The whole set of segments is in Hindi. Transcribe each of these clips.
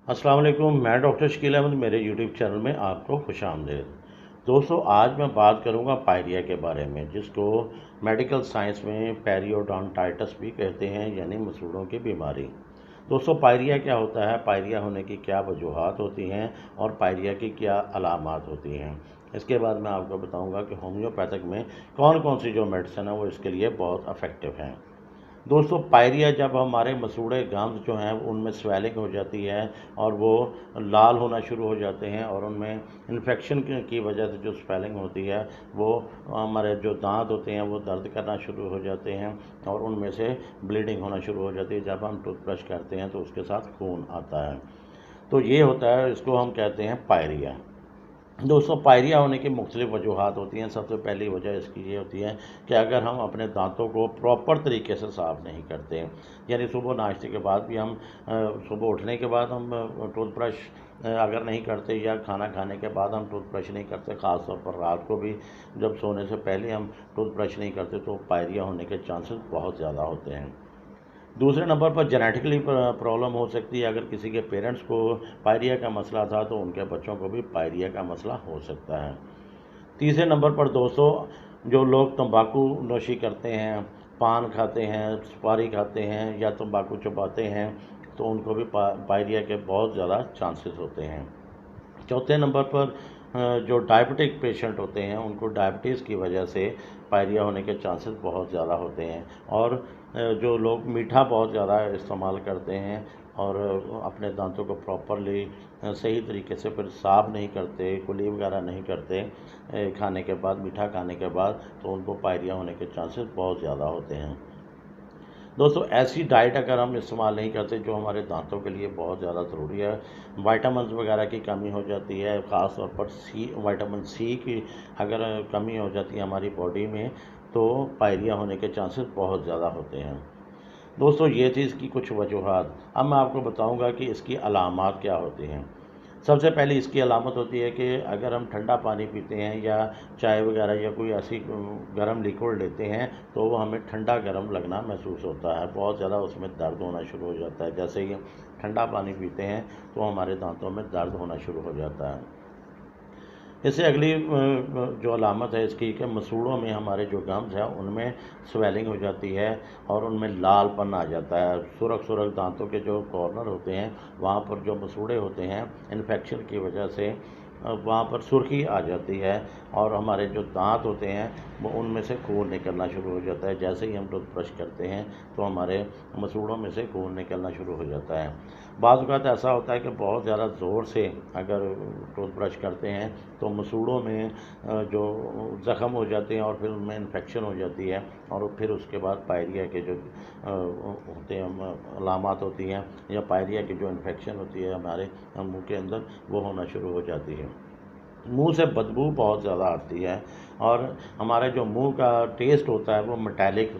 अस्सलाम वालेकुम। मैं डॉक्टर शकील अहमद, मेरे यूट्यूब चैनल में आपको खुशामदीद। दोस्तों, आज मैं बात करूंगा पायरिया के बारे में, जिसको मेडिकल साइंस में पेरियोडोंटाइटिस भी कहते हैं, यानी मसूड़ों की बीमारी। दोस्तों, पायरिया क्या होता है, पायरिया होने की क्या वजूहात होती हैं और पायरिया की क्या अलामात होती हैं, इसके बाद मैं आपको बताऊंगा कि होम्योपैथिक में कौन कौन सी जो मेडिसिन है वो इसके लिए बहुत अफेक्टिव हैं। दोस्तों, पायरिया जब हमारे मसूड़े गम्स जो हैं उनमें स्वेलिंग हो जाती है और वो लाल होना शुरू हो जाते हैं, और उनमें इन्फेक्शन की वजह से जो स्वेलिंग होती है वो हमारे जो दांत होते हैं वो दर्द करना शुरू हो जाते हैं और उनमें से ब्लीडिंग होना शुरू हो जाती है। जब हम टूथब्रश करते हैं तो उसके साथ खून आता है, तो ये होता है, इसको हम कहते हैं पायरिया। दोस्तों, पायरिया होने की मुख्तलिफ वजूहात होती हैं। सबसे पहली वजह इसकी ये होती है कि अगर हम अपने दांतों को प्रॉपर तरीके से साफ़ नहीं करते, यानी सुबह नाश्ते के बाद भी हम सुबह उठने के बाद हम टूथब्रश अगर नहीं करते, या खाना खाने के बाद हम टूथब्रश नहीं करते, ख़ास तौर पर रात को भी जब सोने से पहले हम टूथब्रश नहीं करते, तो पायरिया होने के चांसेस बहुत ज़्यादा होते हैं। दूसरे नंबर पर जेनेटिकली प्रॉब्लम हो सकती है। अगर किसी के पेरेंट्स को पायरिया का मसला था तो उनके बच्चों को भी पायरिया का मसला हो सकता है। तीसरे नंबर पर दोस्तों, जो लोग तंबाकू नोशी करते हैं, पान खाते हैं, सुपारी खाते हैं या तंबाकू चबाते हैं, तो उनको भी पायरिया के बहुत ज़्यादा चांसेस होते हैं। चौथे नंबर पर जो डायबिटिक पेशेंट होते हैं उनको डायबिटीज़ की वजह से पायरिया होने के चांसेस बहुत ज़्यादा होते हैं। और जो लोग मीठा बहुत ज़्यादा इस्तेमाल करते हैं और अपने दांतों को प्रॉपरली सही तरीके से फिर साफ़ नहीं करते, कुली वगैरह नहीं करते खाने के बाद, मीठा खाने के बाद, तो उनको पायरिया होने के चांसेस बहुत ज़्यादा होते हैं। दोस्तों, ऐसी डाइट अगर हम इस्तेमाल नहीं करते जो हमारे दांतों के लिए बहुत ज़्यादा ज़रूरी है, विटामिन्स वगैरह की कमी हो जाती है, ख़ास तौर पर विटामिन सी की अगर कमी हो जाती है हमारी बॉडी में, तो पायरिया होने के चांसेस बहुत ज़्यादा होते हैं। दोस्तों, ये थी इसकी कुछ वजूहात। अब मैं आपको बताऊंगा कि इसकी अलामात क्या होती हैं। सबसे पहले इसकी अलामत होती है कि अगर हम ठंडा पानी पीते हैं या चाय वगैरह या कोई ऐसी गर्म लिक्विड लेते हैं, तो वो हमें ठंडा गर्म लगना महसूस होता है, बहुत ज़्यादा उसमें दर्द होना शुरू हो जाता है। जैसे ही हम ठंडा पानी पीते हैं तो हमारे दांतों में दर्द होना शुरू हो जाता है। इससे अगली जो अलामत है इसकी कि मसूड़ों में हमारे जो गम्स हैं उनमें स्वेलिंग हो जाती है और उनमें लालपन आ जाता है। सुरख सुरख दांतों के जो कॉर्नर होते हैं वहाँ पर जो मसूड़े होते हैं, इन्फेक्शन की वजह से वहाँ पर सुर्खी आ जाती है और हमारे जो दांत होते हैं वो उनमें से खून निकलना शुरू हो जाता है। जैसे ही हम टूथब्रश करते हैं तो हमारे मसूड़ों में से खून निकलना शुरू हो जाता है। बाज़ औक़ात ऐसा होता है कि बहुत ज़्यादा ज़ोर से अगर टूथब्रश करते हैं तो मसूड़ों में जो ज़ख़म हो जाते हैं और फिर उनमें इन्फेक्शन हो जाती है, और फिर उसके बाद पायरिया के जो होते हैं अलामात होती हैं, या पायरिया की जो इन्फेक्शन होती है हमारे मुंह के अंदर, वो होना शुरू हो जाती है। मुंह से बदबू बहुत ज़्यादा आती है और हमारे जो मुंह का टेस्ट होता है वो मेटालिक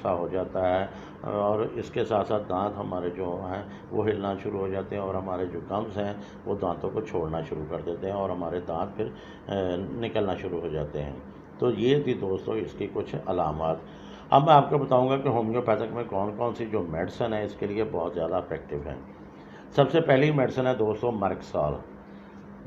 सा हो जाता है, और इसके साथ साथ दांत हमारे जो हैं वो हिलना शुरू हो जाते हैं और हमारे जो गम्स हैं वो दांतों को छोड़ना शुरू कर देते हैं और हमारे दांत फिर निकलना शुरू हो जाते हैं। तो ये थी दोस्तों इसकी कुछ अलामात। अब मैं आपको बताऊंगा कि होम्योपैथिक में कौन कौन सी जो मेडिसिन है इसके लिए बहुत ज़्यादा इफेक्टिव है। सबसे पहली मेडिसिन है दोस्तों मर्कसाल।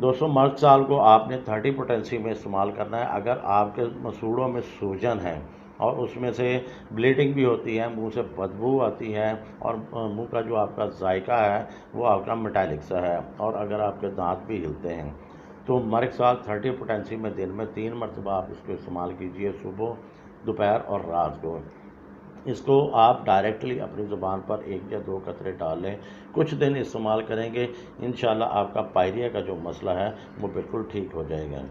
दोस्तों, मर्कसाल को आपने 30 पोटेंसी में इस्तेमाल करना है। अगर आपके मसूड़ों में सूजन है और उसमें से ब्लीडिंग भी होती है, मुंह से बदबू आती है और मुंह का जो आपका जायका है वो आपका मेटालिक सा है, और अगर आपके दांत भी हिलते हैं, तो मर्कसाल 30 पोटेंसी में दिन में 3 मरतबा आप इसको इस्तेमाल कीजिए, सुबह, दोपहर और रात को। इसको आप डायरेक्टली अपनी ज़ुबान पर 1 या 2 कतरे डाल लें, कुछ दिन इस्तेमाल करेंगे, इंशाल्लाह आपका पायरिया का जो मसला है वो बिल्कुल ठीक हो जाएगा।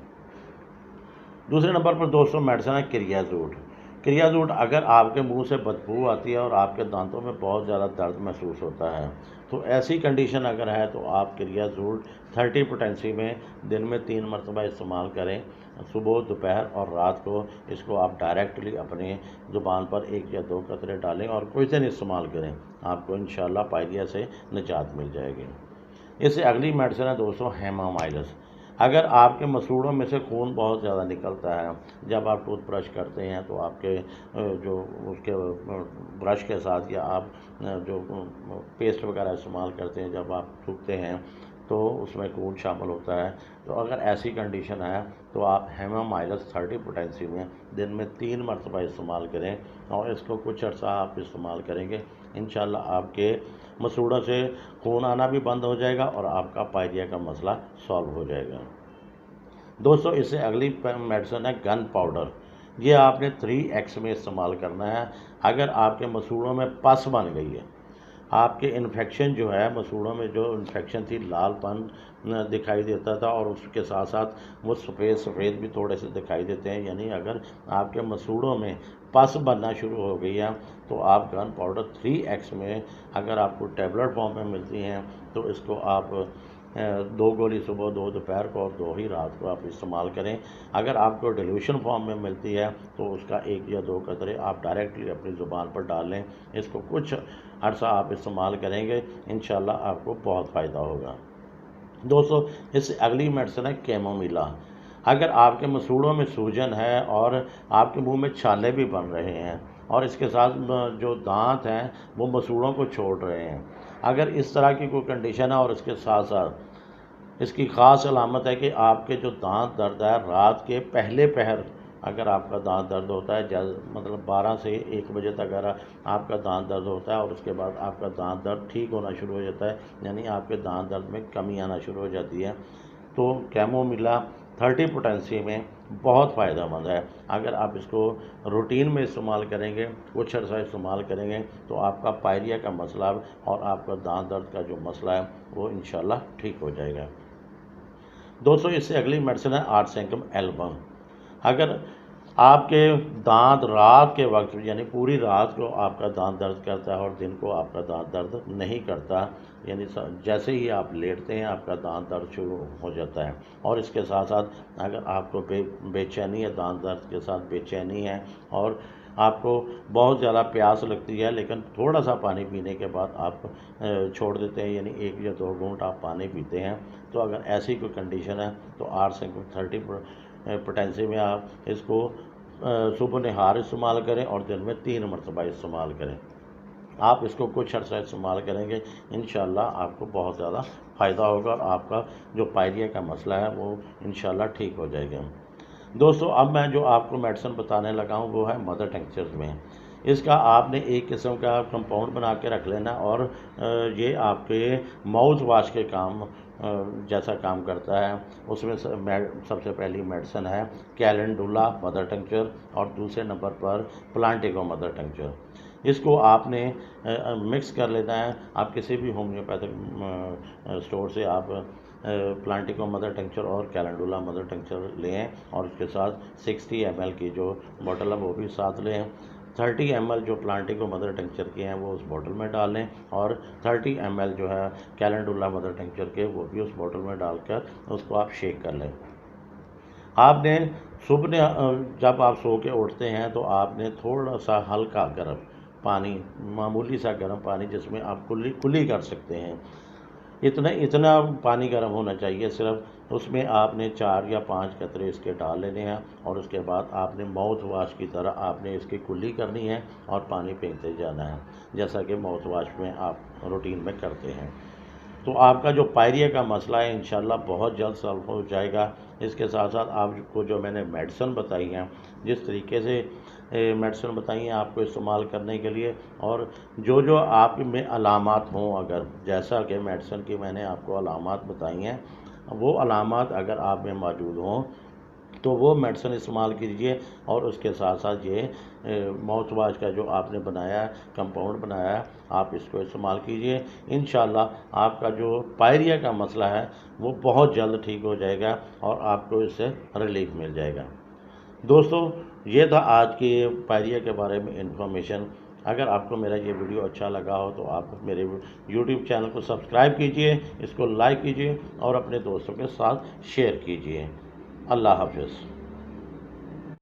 दूसरे नंबर पर दोस्तों मेडिसिन है क्रियाजूट। क्रियाजूट, अगर आपके मुंह से बदबू आती है और आपके दांतों में बहुत ज़्यादा दर्द महसूस होता है, तो ऐसी कंडीशन अगर है तो आप क्रियाजूट 30 पोटेंसी में दिन में 3 मरतबा इस्तेमाल करें, सुबह, दोपहर और रात को। इसको आप डायरेक्टली अपने ज़ुबान पर 1 या 2 कतरे डालें और कुछ दिन इस्तेमाल करें, आपको इंशाल्लाह पायरिया से निजात मिल जाएगी। इससे अगली मेडिसिन है दोस्तों हेमामाइलस। अगर आपके मसूड़ों में से खून बहुत ज़्यादा निकलता है, जब आप टूथब्रश करते हैं तो आपके जो उसके ब्रश के साथ या आप जो पेस्ट वगैरह इस्तेमाल करते हैं, जब आप थूकते हैं तो उसमें खून शामिल होता है। तो अगर ऐसी कंडीशन है तो आप हेमामाइलस 30 पोटेंसी में दिन में 3 मरतबा इस्तेमाल करें और इसको कुछ अर्सा आप इस्तेमाल करेंगे, इंशाल्लाह आपके मसूड़ों से खून आना भी बंद हो जाएगा और आपका पायरिया का मसला सॉल्व हो जाएगा। दोस्तों, इससे अगली मेडिसिन है गन पाउडर। ये आपने 3x में इस्तेमाल करना है। अगर आपके मसूड़ों में पस बन गई है, आपके इन्फेक्शन जो है मसूड़ों में जो इन्फेक्शन थी, लालपन दिखाई देता था और उसके साथ साथ वो सफ़ेद भी थोड़े से दिखाई देते हैं, यानी अगर आपके मसूड़ों में पस बनना शुरू हो गई है तो आप गन पाउडर 3x में अगर आपको टैबलेट फॉर्म में मिलती हैं तो इसको आप 2 गोली सुबह, 2 दोपहर को और 2 ही रात को आप इस्तेमाल करें। अगर आपको डिल्यूशन फॉर्म में मिलती है तो उसका 1 या 2 कतरे आप डायरेक्टली अपनी ज़ुबान पर डाल लें। इसको कुछ अर्सा आप इस्तेमाल करेंगे, इंशाल्लाह आपको बहुत फ़ायदा होगा। दोस्तों, इससे अगली मेडिसिन है कैमोमिला। अगर आपके मसूड़ों में सूजन है और आपके मुंह में छाले भी बन रहे हैं और इसके साथ जो दांत हैं वो मसूड़ों को छोड़ रहे हैं, अगर इस तरह की कोई कंडीशन है और इसके साथ साथ इसकी ख़ास अलामत है कि आपके जो दांत दर्द है रात के पहले पहर, अगर आपका दांत दर्द होता है मतलब 12 से 1 बजे तक अगर आपका दांत दर्द होता है और उसके बाद आपका दांत दर्द ठीक होना शुरू हो जाता है, यानी आपके दांत दर्द में कमी आना शुरू हो जाती है, तो कैमोमिला 30 पोटेंसी में बहुत फ़ायदेमंद है। अगर आप इसको रूटीन में इस्तेमाल करेंगे, कुछ अर्सा इस्तेमाल करेंगे तो आपका पायरिया का मसला और आपका दांत दर्द का जो मसला है वो इंशाल्लाह ठीक हो जाएगा। दोस्तों, इससे अगली मेडिसिन है आर्सेनिकम एल्बम। अगर आपके दांत रात के वक्त यानी पूरी रात को आपका दांत दर्द करता है और दिन को आपका दांत दर्द नहीं करता, यानी जैसे ही आप लेटते हैं आपका दांत दर्द शुरू हो जाता है, और इसके साथ साथ अगर आपको बेचैनी है, दांत दर्द के साथ बेचैनी है और आपको बहुत ज़्यादा प्यास लगती है लेकिन थोड़ा सा पानी पीने के बाद आप छोड़ देते हैं, यानी 1 या 2 घूंट आप पानी पीते हैं, तो अगर ऐसी कोई कंडीशन है तो आर्सेनिकम 30 पोटेंसी में आप इसको सुबह नहार इस्तेमाल करें और दिन में 3 मरतबा इस्तेमाल करें। आप इसको कुछ अर्सा इस्तेमाल करेंगे, इंशाल्लाह आपको बहुत ज़्यादा फ़ायदा होगा और आपका जो पायरिया का मसला है वो इंशाल्लाह ठीक हो जाएगा। दोस्तों, अब मैं जो आपको मेडिसिन बताने लगा हूँ वो है मदर टिंक्चर्स में। इसका आपने एक किस्म का कंपाउंड बना के रख लेना और ये आपके माउथ वॉश के काम जैसा काम करता है। उसमें सबसे पहली मेडिसिन है कैलेंडुला मदर टिंक्चर और दूसरे नंबर पर प्लांटिको मदर टिंक्चर। इसको आपने मिक्स कर लेना है। आप किसी भी होम्योपैथिक स्टोर से आप प्लांटिको मदर टिंक्चर और कैलेंडुला मदर टिंक्चर लें और उसके साथ 60 ml की जो बोतल है वो भी साथ लें। 30 ml जो प्लांटिको मदर टिंक्चर के हैं वो उस बोतल में डालें और 30 ml जो है कैलेंडुला मदर टिंक्चर के वो भी उस बोतल में डालकर उसको आप शेक कर लें। आपने सुबह जब आप सो के उठते हैं तो आपने थोड़ा सा हल्का गर्म पानी, मामूली सा गर्म पानी जिसमें आप कुल्ली कर सकते हैं, इतना पानी गर्म होना चाहिए सिर्फ, उसमें आपने 4 या 5 कतरे इसके डाल लेने हैं और उसके बाद आपने माउथ वॉश की तरह आपने इसकी कुल्ली करनी है और पानी फेंकते जाना है, जैसा कि माउथ वॉश में आप रूटीन में करते हैं। तो आपका जो पायरिया का मसला है इंशाल्लाह बहुत जल्द सॉल्व हो जाएगा। इसके साथ साथ आपको जो मैंने मेडिसिन बताई हैं, जिस तरीके से मेडिसिन बताई हैं आपको इस्तेमाल करने के लिए, और जो जो आप में अलामात हों, अगर जैसा कि मेडिसिन की मैंने आपको अलामात बताई हैं वो अलामात अगर आप में मौजूद हों तो वो मेडिसिन इस्तेमाल कीजिए और उसके साथ साथ ये माउथ वॉश का जो आपने बनाया है, कंपाउंड बनाया है, आप इसको इस्तेमाल कीजिए। इंशाल्लाह आपका जो पायरिया का मसला है वो बहुत जल्द ठीक हो जाएगा और आपको इससे रिलीफ मिल जाएगा। दोस्तों, ये था आज की पायरिया के बारे में इंफॉर्मेशन। अगर आपको मेरा ये वीडियो अच्छा लगा हो तो आप मेरे YouTube चैनल को सब्सक्राइब कीजिए, इसको लाइक कीजिए और अपने दोस्तों के साथ शेयर कीजिए। अल्लाह हाफ़िज़।